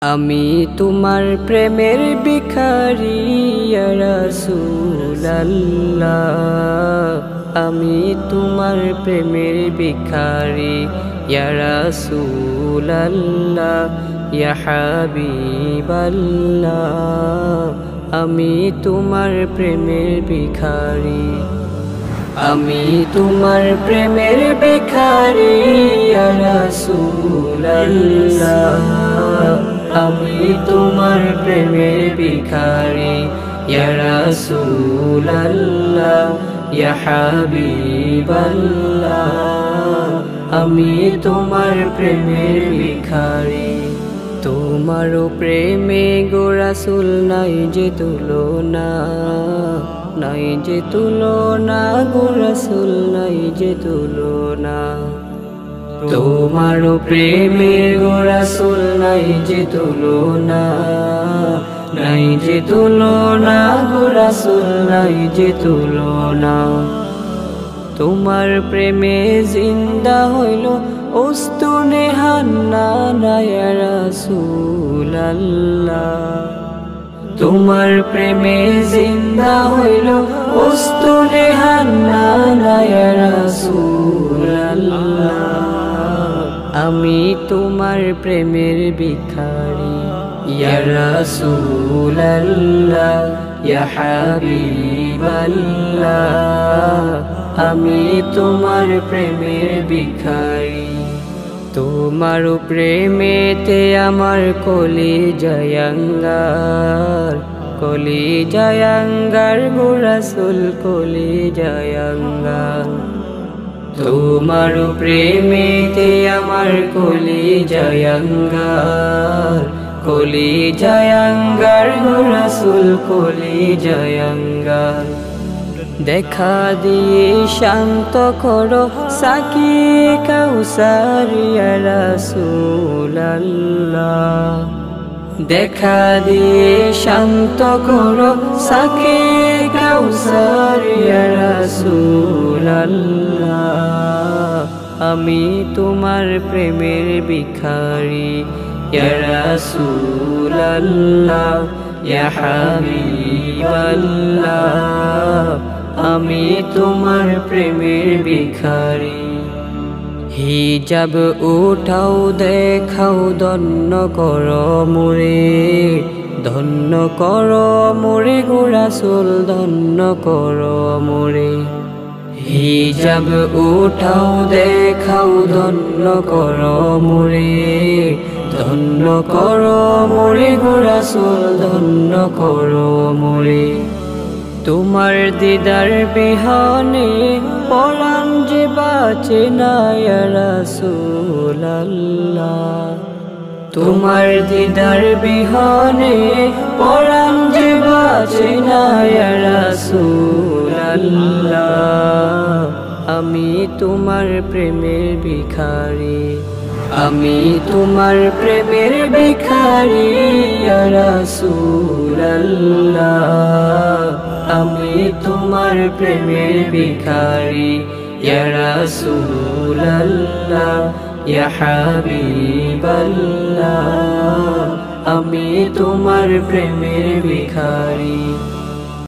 আমি তোমার প্রেমের ভিখারি ইয়া রাসূলুল্লাহ, আমি তোমার প্রেমের ভিখারি ইয়া রাসূলুল্লাহ, ইয়া হাবিবাল্লাহ, আমি তোমার প্রেমের ভিখারি। আমি তোমার প্রেমের ভিখারি ইয়া রাসূলুল্লাহ, আমি তোমার প্রেমের ভিখারি ইয়া রাসূলুল্লাহ, ইয়া হাবিবাল্লাহ, আমি তোমার প্রেমের ভিখারি। তোমার প্রেমে গো রাসূল নাই যে তুলনা, নাই যে তুলনা গো রাসূল নাই যে তুলনা। তোমার প্রেমে গো রাসূল নাই যে তুলনা, নাই যে তুলনা গো রাসূল নাই যে তুলনা। তোমার প্রেমে জিন্দা হইল উস্তুনে হান্নানা ইয়া রাসূলুল্লাহ, তোমার প্রেমে জিন্দা হইল উস্তুনে হান্নানা ইয়া রাসূলুল্লাহ, আমি তোমার প্রেমের ভিখারি ইয়া রাসূলুল্লাহ, ইয়া হাবিবাল্লাহ, আমি তোমার প্রেমের ভিখারি। তোমার প্রেমেতে আমার কলিজা আঙ্গার, কলিজা আঙ্গার গো রাসূল কলিজা আঙ্গার। তোমার প্রেমেতে আমার কলিজা আঙ্গার, কলিজা আঙ্গার গো রাসূল কলিজা আঙ্গার। দেখা দিয়ে শান্ত করো সাকিয়ে কাউসার ইয়া রাসূলুল্লাহ, দেখা দিয়ে শান্ত করো সাকিয়ে কাউসার ইয়া রাসূলুল্লাহ, আমি তোমার প্রেমের ভিখারি ইয়া রাসূলুল্লাহ, ইয়া হাবিবাল্লাহ, আমি তোমার প্রেমের ভিখারি। হিজাব উঠাও দেখাও ধন্য করো মোরে, ধন্য করো মোরে গো রাসূল ধন্য করো মোরে। হিজাব উঠাও দেখাও ধন্য করো মোরে, ধন্য করো মোরে গো রাসূল ধন্য করো মোরে। তোমার দিদার বিহনে পরাণ যে বাঁচে না ইয়া রাসূলুল্লাহ, তোমার দিদার বিহনে পরাণ যে বাঁচে না ইয়া রাসূলুল্লাহ, আমি তোমার প্রেমের ভিখারি, আমি তোমার প্রেমের ভিখারি ইয়া রাসূলুল্লাহ, আমি তোমার প্রেমের ভিখারি ইয়া রাসূলুল্লাহ, ইয়া হাবিবাল্লাহ, আমি তোমার প্রেমের ভিখারি।